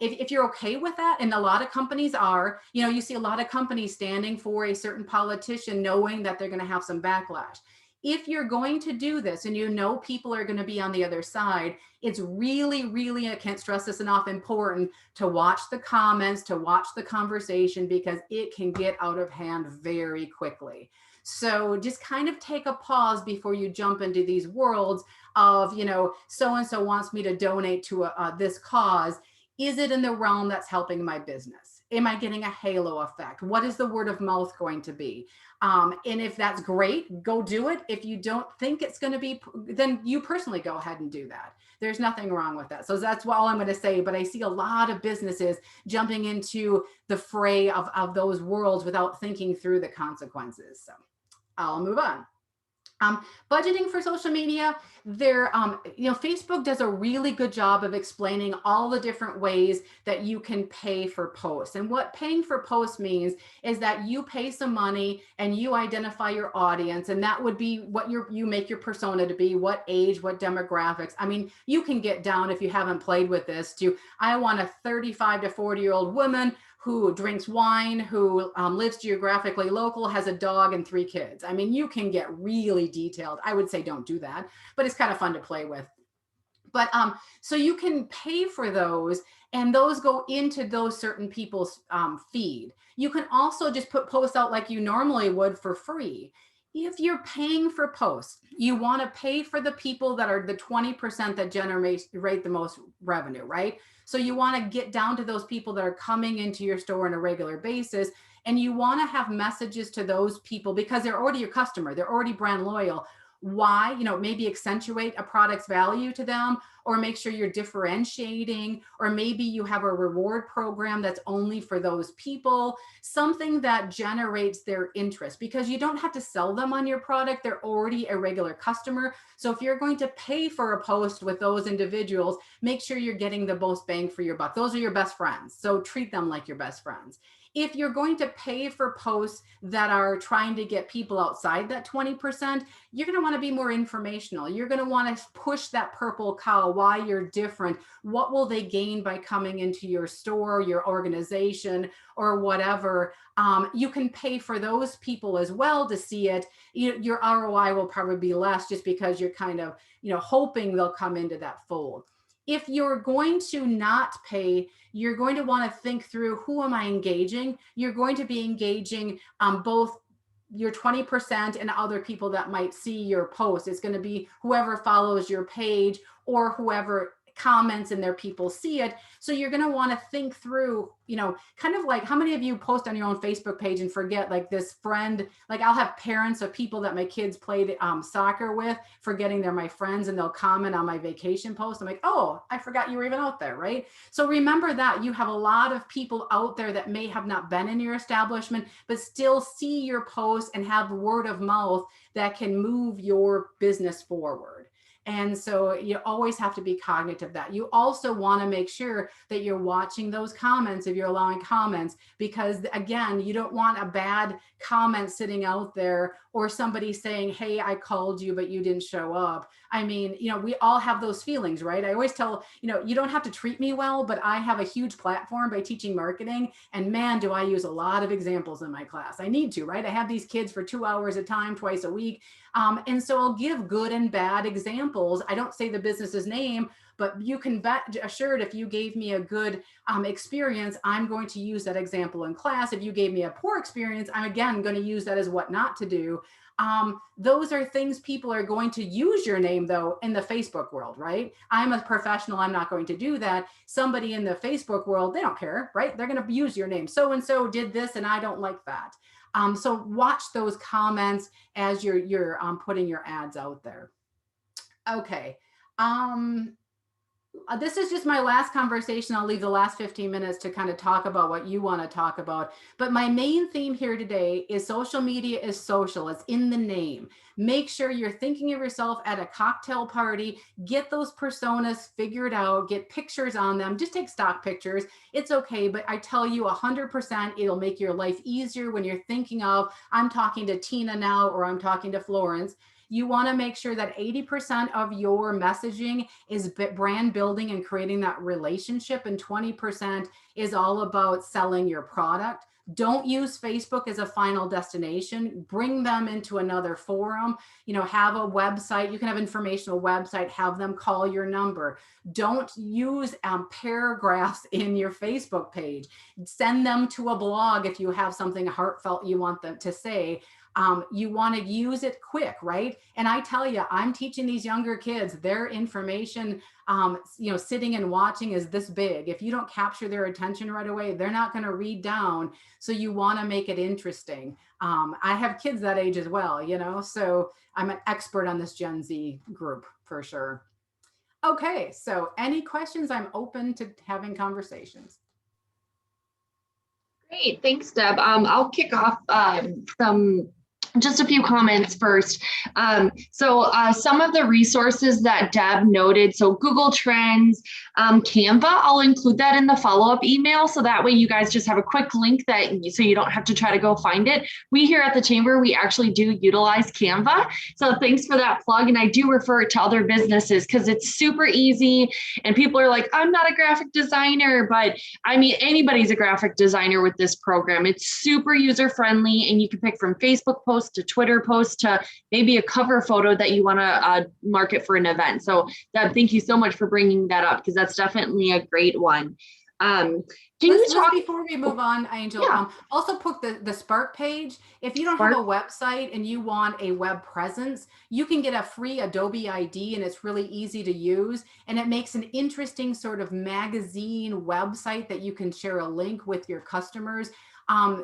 If you're okay with that, and a lot of companies are, you see a lot of companies standing for a certain politician knowing that they're going to have some backlash. If you're going to do this and people are going to be on the other side, it's really, really, I can't stress this enough, important to watch the comments, to watch the conversation, because it can get out of hand very quickly. So just kind of take a pause before you jump into these worlds of, so-and-so wants me to donate to this cause. Is it in the realm that's helping my business? Am I getting a halo effect? What is the word of mouth going to be? And if that's great, go do it. If you don't think it's going to be, then you personally go ahead and do that. There's nothing wrong with that. So that's all I'm going to say. But I see a lot of businesses jumping into the fray of those worlds without thinking through the consequences. So I'll move on. Budgeting for social media, Facebook does a really good job of explaining all the different ways that you can pay for posts. And what paying for posts means is that you pay some money and you identify your audience, and that would be what you make your persona to be, what age, what demographics. I mean, you can get down, if you haven't played with this, to I want a 35 to 40-year-old woman who drinks wine, who lives geographically local, has a dog and 3 kids. I mean, you can get really detailed. I would say don't do that, but it's kind of fun to play with. But so you can pay for those, and those go into those certain people's feed. You can also just put posts out like you normally would for free. If you're paying for posts, you want to pay for the people that are the 20% that generate the most revenue, right? So you want to get down to those people that are coming into your store on a regular basis, and you want to have messages to those people because they're already your customer, they're already brand loyal. Why, maybe accentuate a product's value to them, or make sure you're differentiating, or maybe you have a reward program that's only for those people, something that generates their interest, because you don't have to sell them on your product. They're already a regular customer. So if you're going to pay for a post with those individuals, make sure you're getting the most bang for your buck. Those are your best friends. So treat them like your best friends. If you're going to pay for posts that are trying to get people outside that 20%, you're going to want to be more informational. You're going to want to push that purple cow, why you're different. What will they gain by coming into your store, your organization, or whatever? You can pay for those people as well to see it. Your ROI will probably be less just because you're kind of, hoping they'll come into that fold. If you're going to not pay, you're going to want to think through, who am I engaging? You're going to be engaging both your 20% and other people that might see your post. It's going to be whoever follows your page or whoever comments and their people see it. So you're going to want to think through, kind of like, how many of you post on your own Facebook page and forget, like, this friend, like I'll have parents of people that my kids played soccer with, forgetting they're my friends, and they'll comment on my vacation post. I'm like, oh, I forgot you were even out there, right? So remember that you have a lot of people out there that may have not been in your establishment, but still see your posts and have word of mouth that can move your business forward. And so you always have to be cognizant of that. You also want to make sure that you're watching those comments if you're allowing comments, because again, you don't want a bad comment sitting out there, or somebody saying, hey, I called you, but you didn't show up. I mean, we all have those feelings, right? I always tell, you don't have to treat me well, but I have a huge platform by teaching marketing. And man, do I use a lot of examples in my class. I need to, right? I have these kids for 2 hours a time, twice a week. And so I'll give good and bad examples. I don't say the business's name, but you can bet assured, if you gave me a good experience, I'm going to use that example in class. If you gave me a poor experience, I'm again going to use that as what not to do. Those are things people are going to use your name, though, in the Facebook world, right? I'm a professional. I'm not going to do that. Somebody in the Facebook world, they don't care, right? They're going to use your name. So-and-so did this, and I don't like that. So watch those comments as you're putting your ads out there. Okay. This is just my last conversation. I'll leave the last 15 minutes to kind of talk about what you want to talk about. But my main theme here today is social media is social. It's in the name. Make sure you're thinking of yourself at a cocktail party. Get those personas figured out. Get pictures on them. Just take stock pictures. It's okay. But I tell you 100%, it'll make your life easier when you're thinking of, I'm talking to Tina now, or I'm talking to Florence. You want to make sure that 80% of your messaging is brand building and creating that relationship, and 20% is all about selling your product. Don't use Facebook as a final destination. Bring them into another forum. Have a website. You can have an informational website. Have them call your number. Don't use paragraphs in your Facebook page. Send them to a blog if you have something heartfelt you want them to say. You want to use it quick, right? And I tell you, I'm teaching these younger kids, their information, sitting and watching is this big. If you don't capture their attention right away, they're not going to read down. So you want to make it interesting. I have kids that age as well, so I'm an expert on this Gen Z group for sure. Okay, so any questions? I'm open to having conversations. Great, thanks, Deb. I'll kick off some Just a few comments first. Some of the resources that Deb noted, so Google Trends, Canva, I'll include that in the follow-up email. So that way you guys just have a quick link so you don't have to try to go find it. We here at the Chamber, we actually do utilize Canva. So thanks for that plug. And I do refer it to other businesses because it's super easy. And people are like, I'm not a graphic designer, but I mean, anybody's a graphic designer with this program. It's super user-friendly, and you can pick from Facebook posts to Twitter posts to maybe a cover photo that you want to market for an event. So Deb, thank you so much for bringing that up, because that's definitely a great one. Before we move on, Angel, yeah. also put the Spark page. If you don't have a website and you want a web presence, you can get a free Adobe ID, and it's really easy to use. And it makes an interesting sort of magazine website that you can share a link with your customers.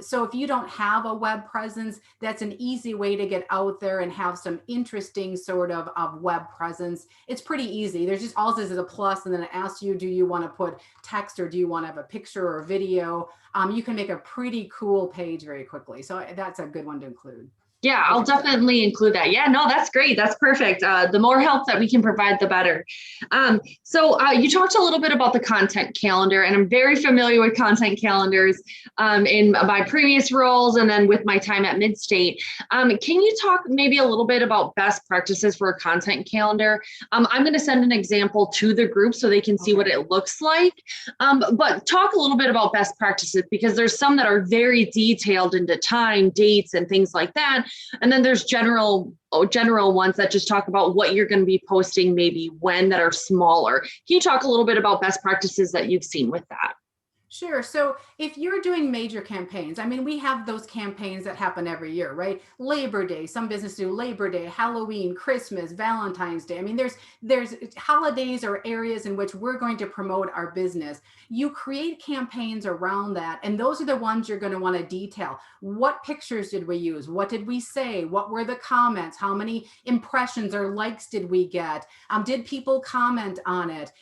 So if you don't have a web presence, that's an easy way to get out there and have some interesting sort of web presence. It's pretty easy. There's just all this is a plus, and then it asks you, do you want to put text or do you want to have a picture or a video? You can make a pretty cool page very quickly. So that's a good one to include. Yeah, I'll definitely include that. Yeah, no, that's great. That's perfect. The more help that we can provide, the better. You talked a little bit about the content calendar, and I'm very familiar with content calendars in my previous roles and then with my time at Midstate. Can you talk maybe a little bit about best practices for a content calendar? I'm going to send an example to the group so they can see what it looks like. But talk a little bit about best practices, because there's some that are very detailed into time, dates, and things like that. And then there's general ones that just talk about what you're going to be posting, maybe when, that are smaller. Can you talk a little bit about best practices that you've seen with that? Sure. So if you're doing major campaigns, I mean, we have those campaigns that happen every year, right? Labor Day, some businesses do Labor Day, Halloween, Christmas, Valentine's Day. I mean, there's holidays or areas in which we're going to promote our business. You create campaigns around that, and those are the ones you're going to want to detail. What pictures did we use? What did we say? What were the comments? How many impressions or likes did we get? Did people comment on it?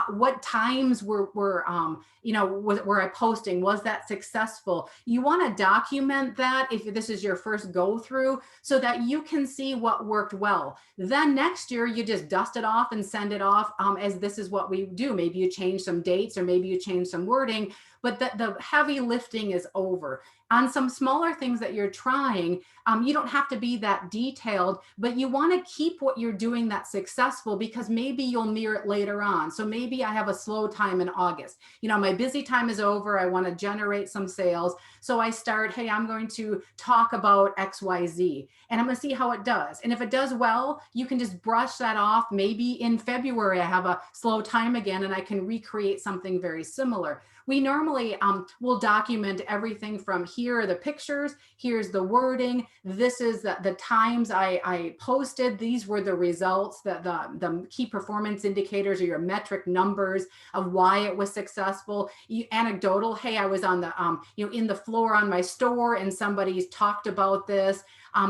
What times were were I posting? Was that successful? You want to document that if this is your first go through, so that you can see what worked well. Then next year, you just dust it off and send it off as this is what we do. Maybe you change some dates, or maybe you change some wording, but the heavy lifting is over. On some smaller things that you're trying, you don't have to be that detailed, but you want to keep what you're doing that's successful, because maybe you'll mirror it later on. So maybe I have a slow time in August. My busy time is over. I want to generate some sales. So I start, hey, I'm going to talk about XYZ, and I'm going to see how it does. And if it does well, you can just brush that off. Maybe in February, I have a slow time again, and I can recreate something very similar. We normally will document everything from here are the pictures, here's the wording, this is the times I posted, these were the results, the key performance indicators, or your metric numbers of why it was successful. Anecdotal, hey, I was on the in the floor on my store and somebody's talked about this.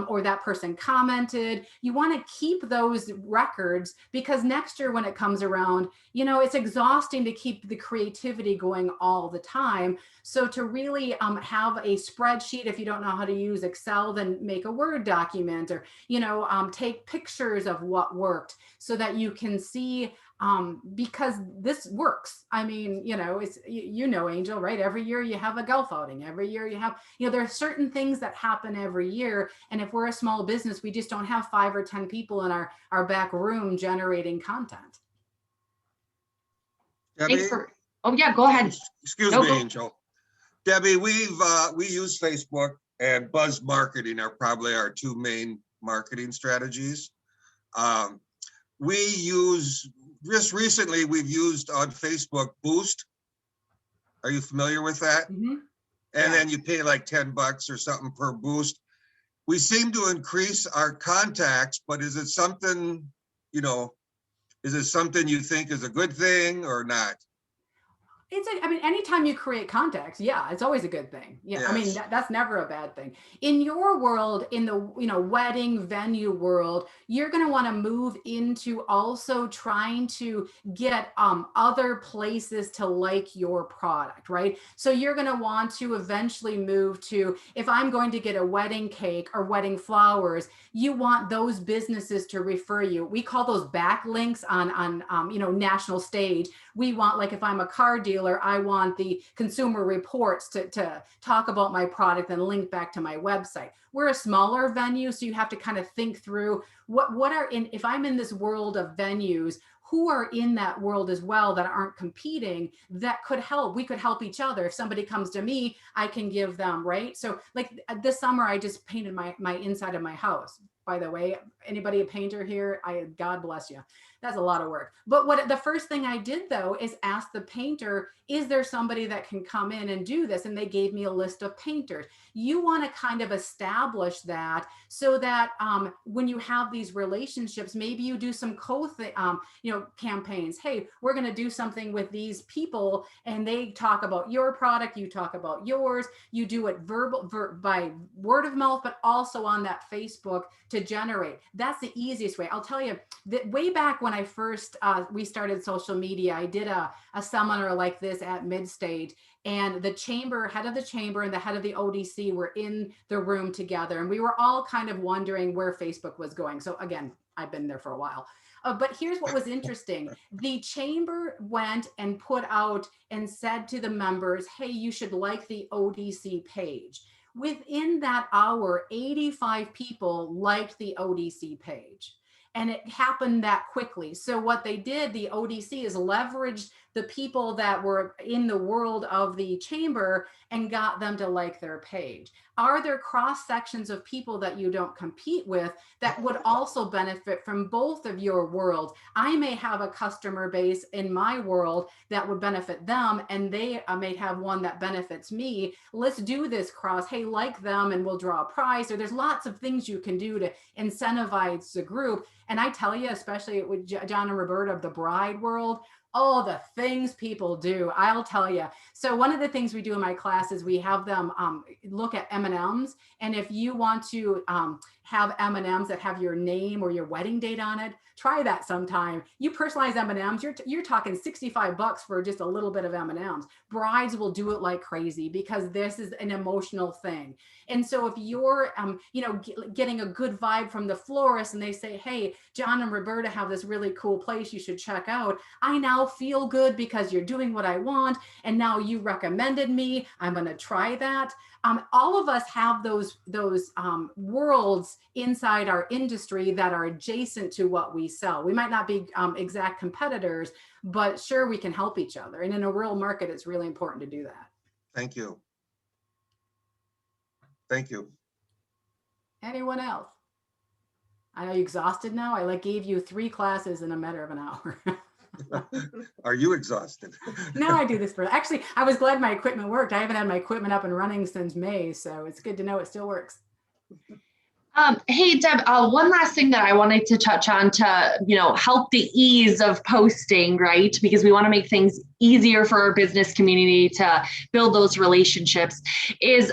Or that person commented. You want to keep those records, because next year when it comes around, it's exhausting to keep the creativity going all the time. So to really have a spreadsheet, if you don't know how to use Excel, then make a Word document, or take pictures of what worked so that you can see, because this works. I mean, it's, Angel, right? Every year you have a golf outing. Every year you have, there are certain things that happen every year. And if we're a small business, we just don't have 5 or 10 people in our back room generating content. Debbie? Oh yeah, go ahead. Excuse me, Angel. Debbie, we use Facebook and buzz marketing are probably our 2 main marketing strategies. Just recently, we've used on Facebook Boost. Are you familiar with that? Mm-hmm. And then you pay like $10 or something per boost. We seem to increase our contacts, but is it something, you think is a good thing or not? I mean, anytime you create context, yeah, it's always a good thing. Yeah, yes. I mean, that's never a bad thing. In your world, in the, wedding venue world, you're going to want to move into also trying to get other places to like your product, right? So you're going to want to eventually move to, if I'm going to get a wedding cake or wedding flowers, you want those businesses to refer you. We call those backlinks on national stage. We want, like, if I'm a car dealer, I want the Consumer Reports to talk about my product and link back to my website. We're a smaller venue, so you have to kind of think through if I'm in this world of venues, who are in that world as well that aren't competing that could help. We could help each other. If somebody comes to me, I can give them, right? So like this summer, I just painted my inside of my house. By the way, anybody a painter here? God bless you. That's a lot of work. But the first thing I did though is ask the painter, is there somebody that can come in and do this? And they gave me a list of painters. You want to kind of establish that so that when you have these relationships, maybe you do some campaigns. Hey, we're going to do something with these people, and they talk about your product, you talk about yours. You do it by word of mouth, but also on that Facebook to generate. That's the easiest way. I'll tell you that way back when I first we started social media, I did a seminar like this at Midstage, and the head of the chamber and the head of the ODC were in the room together, and we were all kind of wondering where Facebook was going. So again, I've been there for a while. But here's what was interesting. The chamber went and put out and said to the members, hey, you should like the ODC page. Within that hour, 85 people liked the ODC page. And it happened that quickly. So what they did, the ODC, is leveraged the people that were in the world of the chamber and got them to like their page. Are there cross sections of people that you don't compete with that would also benefit from both of your worlds? I may have a customer base in my world that would benefit them, and they may have one that benefits me. Let's do this cross. Hey, like them, and we'll draw a prize. Or there's lots of things you can do to incentivize the group. And I tell you, especially with John and Roberta of the bride world, oh, the things people do, I'll tell you. So one of the things we do in my class is we have them look at M&Ms. And if you want to have M&Ms that have your name or your wedding date on it, try that sometime. You personalize M&Ms, you're talking $65 for just a little bit of M&Ms. Brides will do it like crazy because this is an emotional thing. And so if you're, getting a good vibe from the florist and they say, hey, John and Roberta have this really cool place you should check out. I now feel good because you're doing what I want. And now you recommended me. I'm going to try that. All of us have those worlds inside our industry that are adjacent to what we sell. We might not be exact competitors, but sure, we can help each other. And in a real market, it's really important to do that. Thank you. Thank you. Anyone else? I know you're exhausted now. I gave you 3 classes in a matter of an hour. Are you exhausted? No, I do this actually, I was glad my equipment worked. I haven't had my equipment up and running since May, so it's good to know it still works. Hey, Deb, one last thing that I wanted to touch on to, help the ease of posting, right? Because we want to make things easier for our business community to build those relationships is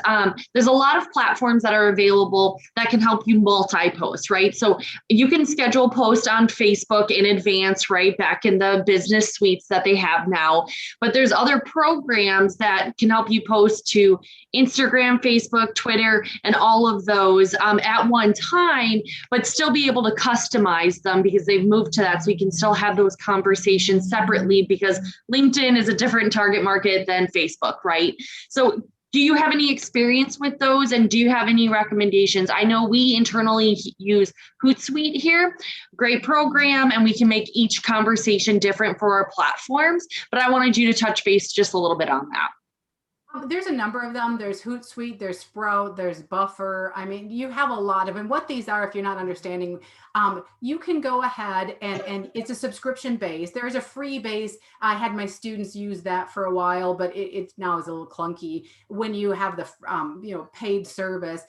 there's a lot of platforms that are available that can help you multi-post, right? So you can schedule posts on Facebook in advance, right? Back in the business suites that they have now, but there's other programs that can help you post to Instagram, Facebook, Twitter, and all of those at one time, but still be able to customize them because they've moved to that. So you can still have those conversations separately because LinkedIn is a different target market than Facebook, right? So do you have any experience with those, and do you have any recommendations? I know we internally use Hootsuite here, great program, and we can make each conversation different for our platforms, but I wanted you to touch base just a little bit on that. There's a number of them. There's Hootsuite, there's Sprout, there's Buffer. I mean, you have a lot of them. What these are, if you're not understanding, you can go ahead and it's a subscription base. There's a free base. I had my students use that for a while, but it now is a little clunky. When you have the paid service,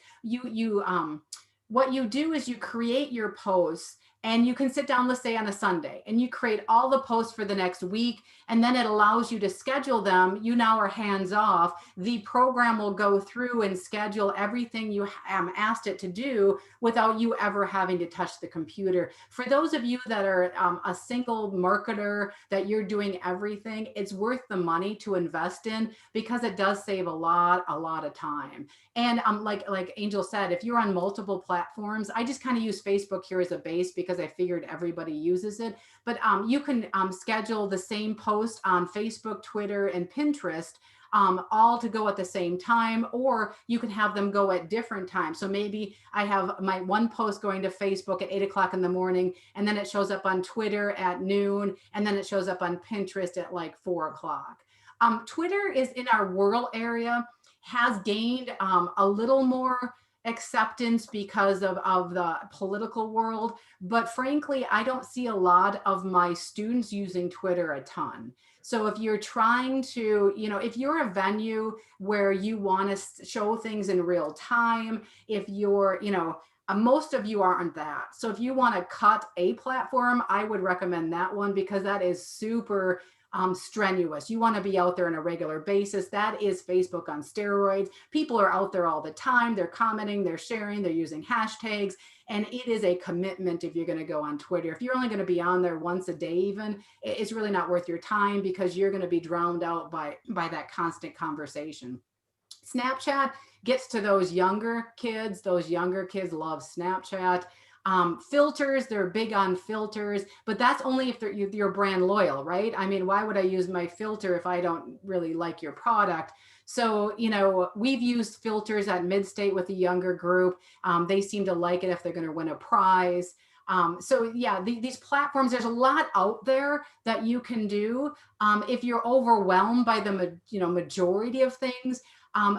what you do is you create your posts. And you can sit down, let's say on a Sunday, and you create all the posts for the next week. And then it allows you to schedule them. You now are hands off. The program will go through and schedule everything you asked it to do without you ever having to touch the computer. For those of you that are a single marketer, that you're doing everything, it's worth the money to invest in, because it does save a lot of time. And like Angel said, if you're on multiple platforms, I just kind of use Facebook here as a base because I figured everybody uses it. But you can schedule the same post on Facebook, Twitter, and Pinterest, all to go at the same time, or you can have them go at different times. So maybe I have my one post going to Facebook at 8 o'clock in the morning, and then it shows up on Twitter at noon, and then it shows up on Pinterest at like 4 o'clock. Twitter is in our rural area, has gained a little more acceptance because of the political world. But frankly, I don't see a lot of my students using Twitter a ton. So if you're trying to, if you're a venue where you want to show things in real time, if you're, most of you aren't that. So if you want to cut a platform, I would recommend that one, because that is super strenuous. You want to be out there on a regular basis. That is Facebook on steroids. People are out there all the time. They're commenting, they're sharing, they're using hashtags. And it is a commitment if you're going to go on Twitter. If you're only going to be on there once a day even, it's really not worth your time, because you're going to be drowned out by that constant conversation. Snapchat gets to those younger kids. Those younger kids love Snapchat. Filters, they're big on filters, but that's only if you're brand loyal, right? I mean, why would I use my filter if I don't really like your product? So, we've used filters at Midstate with the younger group. They seem to like it if they're going to win a prize. So yeah, these platforms, there's a lot out there that you can do. If you're overwhelmed by the majority of things,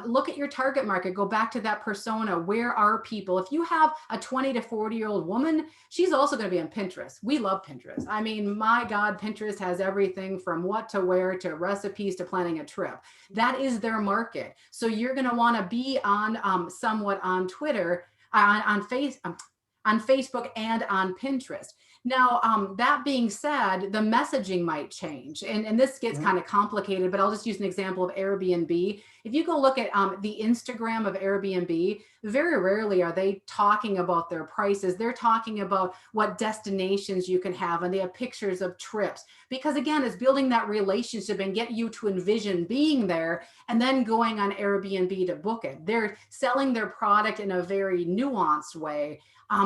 look at your target market, go back to that persona. Where are people? If you have a 20 to 40-year-old woman, she's also going to be on Pinterest. We love Pinterest. I mean, my God, Pinterest has everything from what to wear to recipes to planning a trip. That is their market. So you're going to want to be on somewhat on Twitter, on Facebook and on Pinterest. Now, that being said, the messaging might change, and this gets kind of complicated, but I'll just use an example of Airbnb. If you go look at the Instagram of Airbnb, very rarely are they talking about their prices. They're talking about what destinations you can have, and they have pictures of trips. Because again, it's building that relationship and get you to envision being there and then going on Airbnb to book it. They're selling their product in a very nuanced way.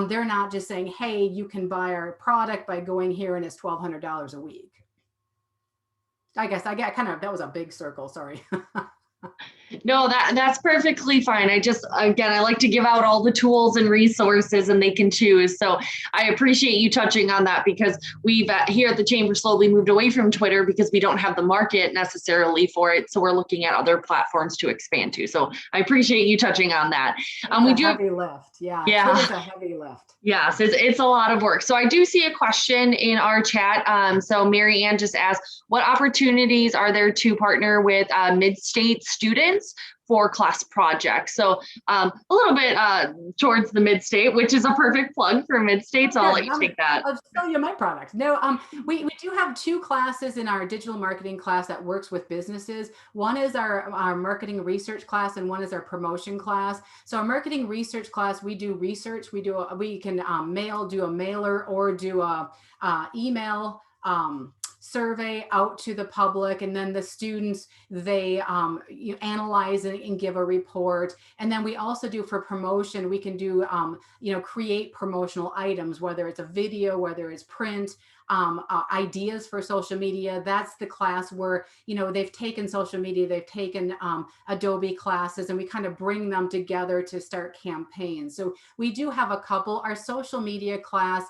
They're not just saying, hey, you can buy our product by going here and it's $1,200 a week. I guess I got that was a big circle, sorry. No, that's perfectly fine. I like to give out all the tools and resources and they can choose. So I appreciate you touching on that, because we've here at the Chamber slowly moved away from Twitter because we don't have the market necessarily for it. So we're looking at other platforms to expand to. So I appreciate you touching on that. We do heavy lift. Yeah. Twitter's a heavy lift. Yes, it's a lot of work. So I do see a question in our chat. So Mary Ann just asked, what opportunities are there to partner with Midstate students for class projects? So a little bit towards the Midstate, which is a perfect plug for Midstate. So I'll let you take that. I'll show you my product. No, we do have two classes in our digital marketing class that works with businesses. One is our marketing research class, and one is our promotion class. So our marketing research class, we do research. We can do a mailer or do a email survey out to the public, and then the students, they analyze and give a report. And then we also do, for promotion, we can do create promotional items, whether it's a video, whether it's print, ideas for social media. That's the class where they've taken social media, they've taken Adobe classes, and we kind of bring them together to start campaigns. So we do have a couple. Our social media class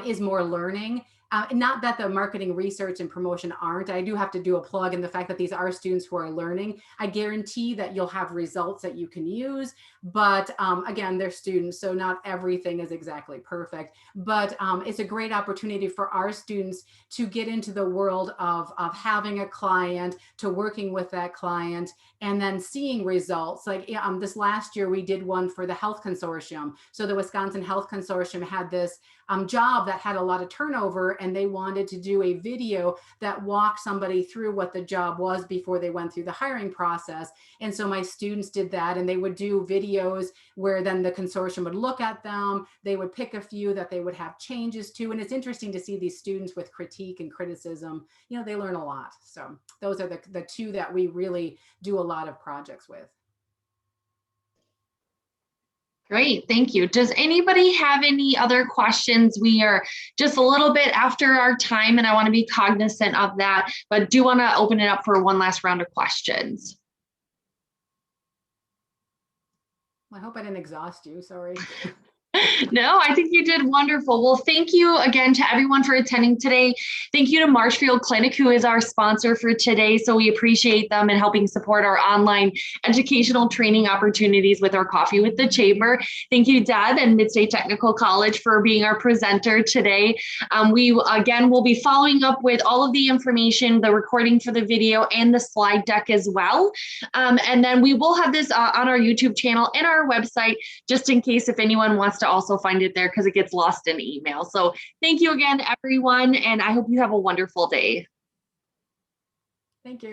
is more learning. Not that the marketing research and promotion aren't. I do have to do a plug in the fact that these are students who are learning. I guarantee that you'll have results that you can use, but again, they're students, so not everything is exactly perfect. But it's a great opportunity for our students to get into the world of having a client, to working with that client, and then seeing results. Like this last year, we did one for the Health Consortium. So the Wisconsin Health Consortium had this job that had a lot of turnover, and they wanted to do a video that walked somebody through what the job was before they went through the hiring process. And so my students did that, and they would do videos where then the consortium would look at them. They would pick a few that they would have changes to. And it's interesting to see these students with critique and criticism. You know, they learn a lot. So those are the two that we really do a lot of projects with. Great, thank you. Does anybody have any other questions? We are just a little bit after our time, and I want to be cognizant of that, but do want to open it up for one last round of questions. I hope I didn't exhaust you, sorry. No, I think you did wonderful. Well, thank you again to everyone for attending today. Thank you to Marshfield Clinic, who is our sponsor for today. So we appreciate them in helping support our online educational training opportunities with our Coffee with the Chamber. Thank you, Deb and Midstate Technical College, for being our presenter today. We, again, will be following up with all of the information, the recording for the video and the slide deck as well. And then we will have this on our YouTube channel and our website, just in case if anyone wants to also find it there, because it gets lost in email. So thank you again, everyone, and I hope you have a wonderful day. Thank you.